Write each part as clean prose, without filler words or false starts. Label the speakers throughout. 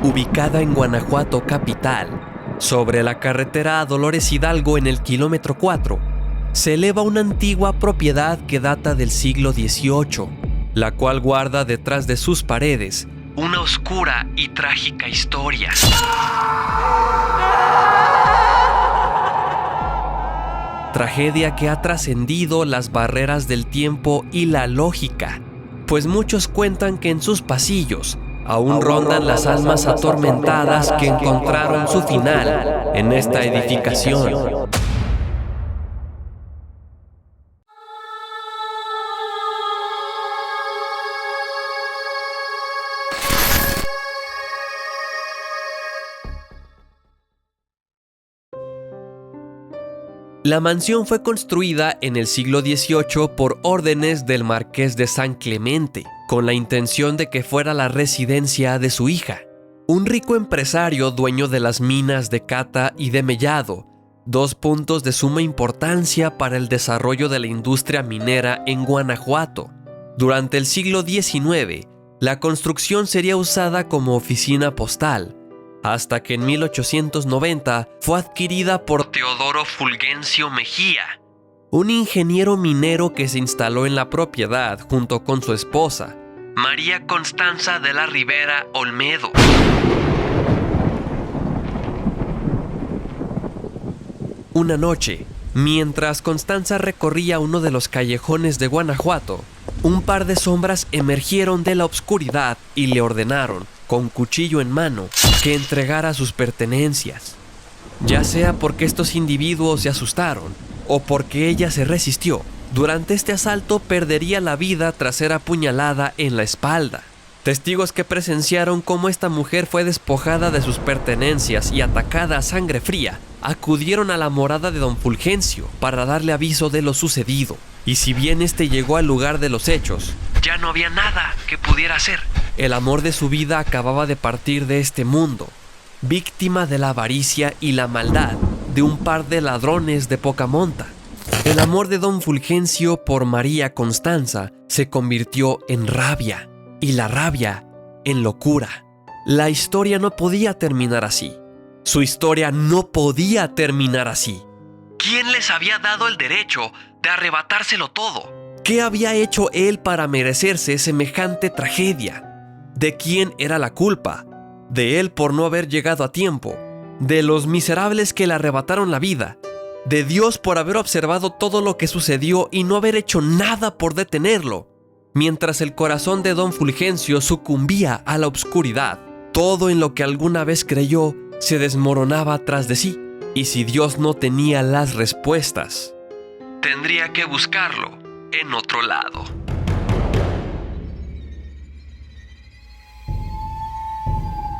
Speaker 1: ubicada en Guanajuato capital, sobre la carretera a Dolores Hidalgo en el kilómetro 4, se eleva una antigua propiedad que data del siglo XVIII, la cual guarda detrás de sus paredes una oscura y trágica historia. Tragedia que ha trascendido las barreras del tiempo y la lógica, pues muchos cuentan que en sus pasillos aún rondan las almas atormentadas que encontraron su final en esta edificación. La mansión fue construida en el siglo XVIII por órdenes del marqués de San Clemente, con la intención de que fuera la residencia de su hija, un rico empresario dueño de las minas de Cata y de Mellado, dos puntos de suma importancia para el desarrollo de la industria minera en Guanajuato. Durante el siglo XIX, la construcción sería usada como oficina postal, hasta que en 1890 fue adquirida por Teodoro Fulgencio Mejía, un ingeniero minero que se instaló en la propiedad junto con su esposa, María Constanza de la Ribera Olmedo. Una noche, mientras Constanza recorría uno de los callejones de Guanajuato, un par de sombras emergieron de la oscuridad y le ordenaron, con cuchillo en mano, que entregara sus pertenencias. Ya sea porque estos individuos se asustaron o porque ella se resistió, durante este asalto perdería la vida tras ser apuñalada en la espalda. Testigos que presenciaron cómo esta mujer fue despojada de sus pertenencias y atacada a sangre fría, acudieron a la morada de don Fulgencio para darle aviso de lo sucedido. Y si bien este llegó al lugar de los hechos, ya no había nada que pudiera hacer. El amor de su vida acababa de partir de este mundo, víctima de la avaricia y la maldad de un par de ladrones de poca monta. El amor de don Fulgencio por María Constanza se convirtió en rabia, y la rabia en locura. La historia no podía terminar así. Su historia no podía terminar así. ¿Quién les había dado el derecho de arrebatárselo todo? ¿Qué había hecho él para merecerse semejante tragedia? ¿De quién era la culpa? ¿De él por no haber llegado a tiempo? ¿De los miserables que le arrebataron la vida? ¿De Dios por haber observado todo lo que sucedió y no haber hecho nada por detenerlo? Mientras el corazón de don Fulgencio sucumbía a la oscuridad, todo en lo que alguna vez creyó se desmoronaba tras de sí. Y si Dios no tenía las respuestas, tendría que buscarlo en otro lado.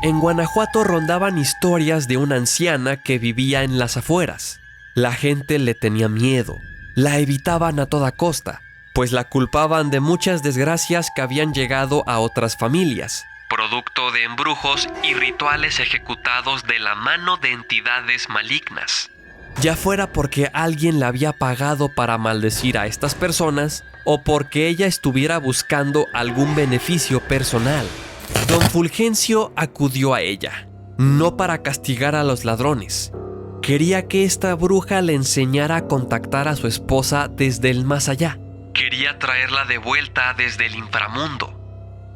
Speaker 1: En Guanajuato rondaban historias de una anciana que vivía en las afueras. La gente le tenía miedo, la evitaban a toda costa, pues la culpaban de muchas desgracias que habían llegado a otras familias, producto de embrujos y rituales ejecutados de la mano de entidades malignas. Ya fuera porque alguien la había pagado para maldecir a estas personas o porque ella estuviera buscando algún beneficio personal. Don Fulgencio acudió a ella, no para castigar a los ladrones. Quería que esta bruja le enseñara a contactar a su esposa desde el más allá. Quería traerla de vuelta desde el inframundo.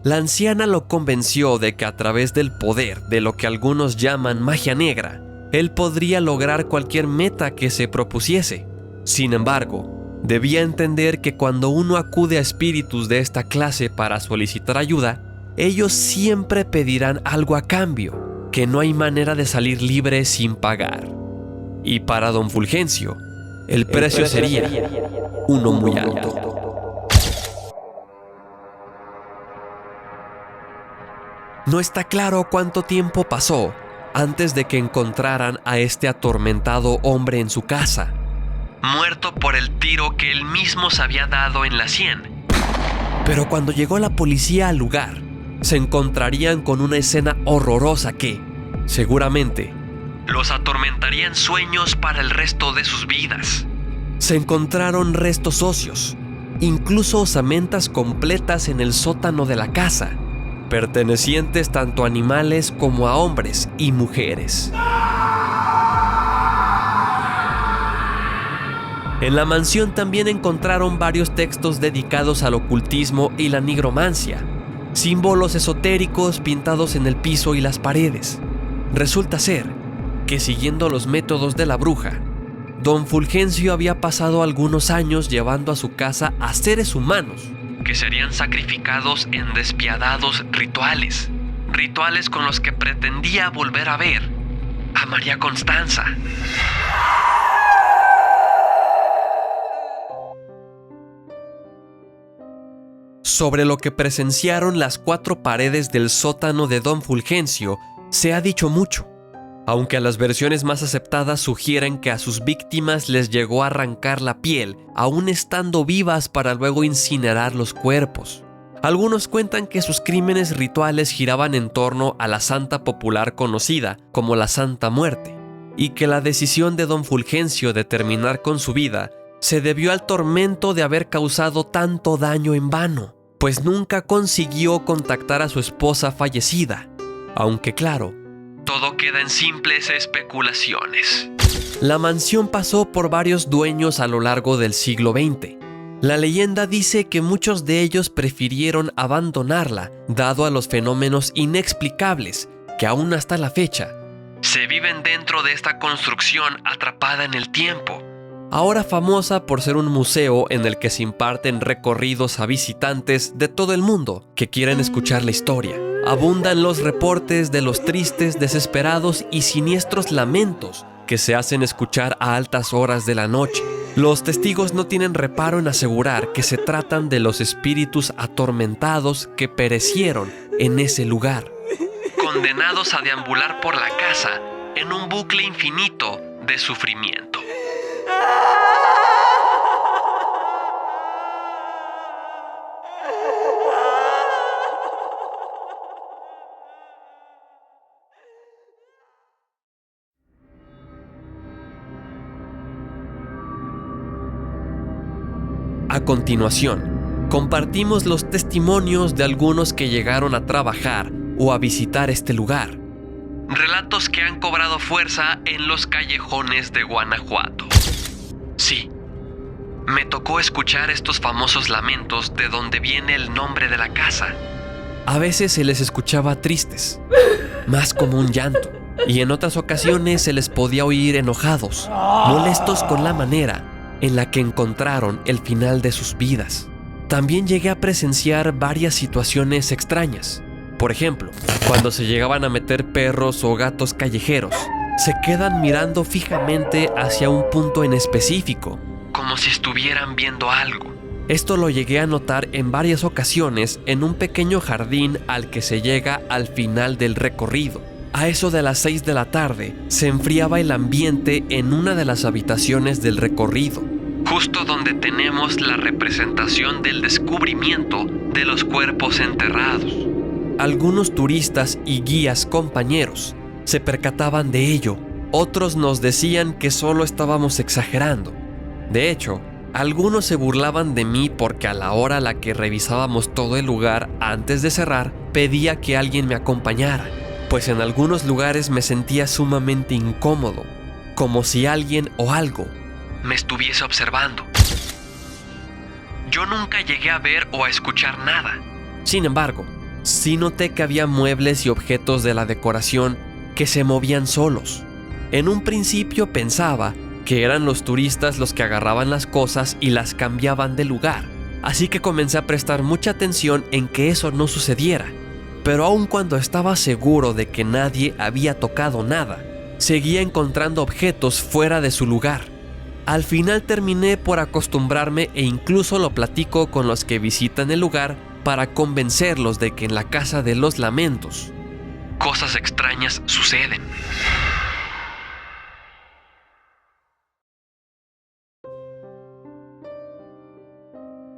Speaker 1: La anciana lo convenció de que a través del poder de lo que algunos llaman magia negra, él podría lograr cualquier meta que se propusiese. Sin embargo, debía entender que cuando uno acude a espíritus de esta clase para solicitar ayuda, ellos siempre pedirán algo a cambio, que no hay manera de salir libre sin pagar. Y para don Fulgencio, el precio sería uno muy alto. No está claro cuánto tiempo pasó antes de que encontraran a este atormentado hombre en su casa, muerto por el tiro que él mismo se había dado en la sien. Pero cuando llegó la policía al lugar, se encontrarían con una escena horrorosa que, seguramente, los atormentaría en sueños para el resto de sus vidas. Se encontraron restos óseos, incluso osamentas completas en el sótano de la casa. pertenecientes tanto a animales como a hombres y mujeres. En la mansión también encontraron varios textos dedicados al ocultismo y la nigromancia, símbolos esotéricos pintados en el piso y las paredes. Resulta ser que, siguiendo los métodos de la bruja, Don Fulgencio había pasado algunos años llevando a su casa a seres humanos que serían sacrificados en despiadados rituales con los que pretendía volver a ver a María Constanza. Sobre lo que presenciaron las 4 paredes del sótano de Don Fulgencio se ha dicho mucho, aunque las versiones más aceptadas sugieren que a sus víctimas les llegó a arrancar la piel, aún estando vivas, para luego incinerar los cuerpos. Algunos cuentan que sus crímenes rituales giraban en torno a la santa popular conocida como la Santa Muerte, y que la decisión de Don Fulgencio de terminar con su vida se debió al tormento de haber causado tanto daño en vano, pues nunca consiguió contactar a su esposa fallecida, aunque claro, todo queda en simples especulaciones. La mansión pasó por varios dueños a lo largo del siglo XX. La leyenda dice que muchos de ellos prefirieron abandonarla, dado a los fenómenos inexplicables que aún hasta la fecha se viven dentro de esta construcción atrapada en el tiempo, ahora famosa por ser un museo en el que se imparten recorridos a visitantes de todo el mundo que quieren escuchar la historia. Abundan los reportes de los tristes, desesperados y siniestros lamentos que se hacen escuchar a altas horas de la noche. Los testigos no tienen reparo en asegurar que se tratan de los espíritus atormentados que perecieron en ese lugar, condenados a deambular por la casa en un bucle infinito de sufrimiento. A continuación, compartimos los testimonios de algunos que llegaron a trabajar o a visitar este lugar. Relatos que han cobrado fuerza en los callejones de Guanajuato. Sí, me tocó escuchar estos famosos lamentos de donde viene el nombre de la casa. A veces se les escuchaba tristes, más como un llanto, y en otras ocasiones se les podía oír enojados, molestos con la manera en la que encontraron el final de sus vidas. También llegué a presenciar varias situaciones extrañas. Por ejemplo, cuando se llegaban a meter perros o gatos callejeros, se quedan mirando fijamente hacia un punto en específico, como si estuvieran viendo algo. Esto lo llegué a notar en varias ocasiones en un pequeño jardín al que se llega al final del recorrido. A eso de las 6 de la tarde, se enfriaba el ambiente en una de las habitaciones del recorrido, justo donde tenemos la representación del descubrimiento de los cuerpos enterrados. Algunos turistas y guías compañeros se percataban de ello, otros nos decían que solo estábamos exagerando. De hecho, algunos se burlaban de mí porque a la hora a la que revisábamos todo el lugar antes de cerrar, pedía que alguien me acompañara, pues en algunos lugares me sentía sumamente incómodo, como si alguien o algo me estuviese observando. Yo nunca llegué a ver o a escuchar nada. Sin embargo, sí noté que había muebles y objetos de la decoración que se movían solos. En un principio pensaba que eran los turistas los que agarraban las cosas y las cambiaban de lugar, así que comencé a prestar mucha atención en que eso no sucediera. Pero aun cuando estaba seguro de que nadie había tocado nada, seguía encontrando objetos fuera de su lugar. Al final terminé por acostumbrarme e incluso lo platico con los que visitan el lugar para convencerlos de que en la Casa de los Lamentos cosas extrañas suceden.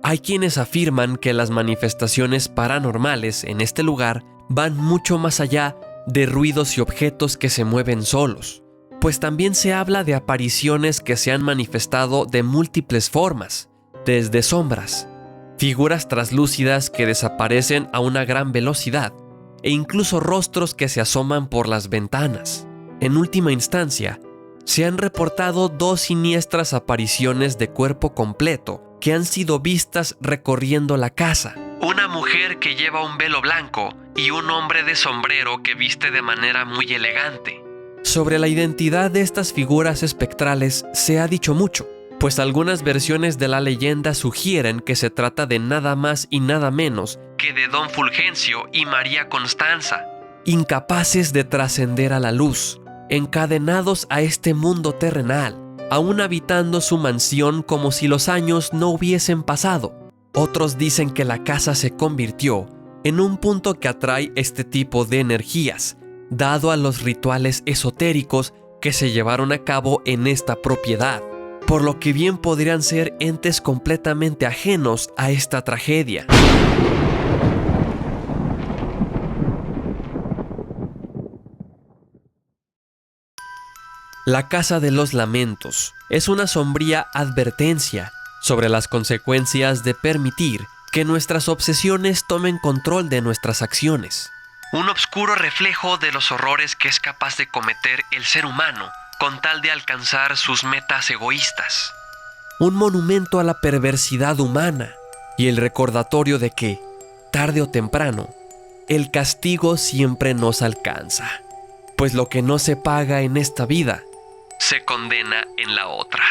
Speaker 1: Hay quienes afirman que las manifestaciones paranormales en este lugar van mucho más allá de ruidos y objetos que se mueven solos, pues también se habla de apariciones que se han manifestado de múltiples formas, desde sombras, figuras traslúcidas que desaparecen a una gran velocidad, e incluso rostros que se asoman por las ventanas. En última instancia, se han reportado 2 siniestras apariciones de cuerpo completo que han sido vistas recorriendo la casa. Una mujer que lleva un velo blanco y un hombre de sombrero que viste de manera muy elegante. Sobre la identidad de estas figuras espectrales se ha dicho mucho, pues algunas versiones de la leyenda sugieren que se trata de nada más y nada menos que de Don Fulgencio y María Constanza, incapaces de trascender a la luz, encadenados a este mundo terrenal, aún habitando su mansión como si los años no hubiesen pasado. Otros dicen que la casa se convirtió en un punto que atrae este tipo de energías, dado a los rituales esotéricos que se llevaron a cabo en esta propiedad, por lo que bien podrían ser entes completamente ajenos a esta tragedia. La Casa de los Lamentos es una sombría advertencia sobre las consecuencias de permitir que nuestras obsesiones tomen control de nuestras acciones. Un oscuro reflejo de los horrores que es capaz de cometer el ser humano con tal de alcanzar sus metas egoístas. Un monumento a la perversidad humana y el recordatorio de que, tarde o temprano, el castigo siempre nos alcanza, pues lo que no se paga en esta vida se condena en la otra.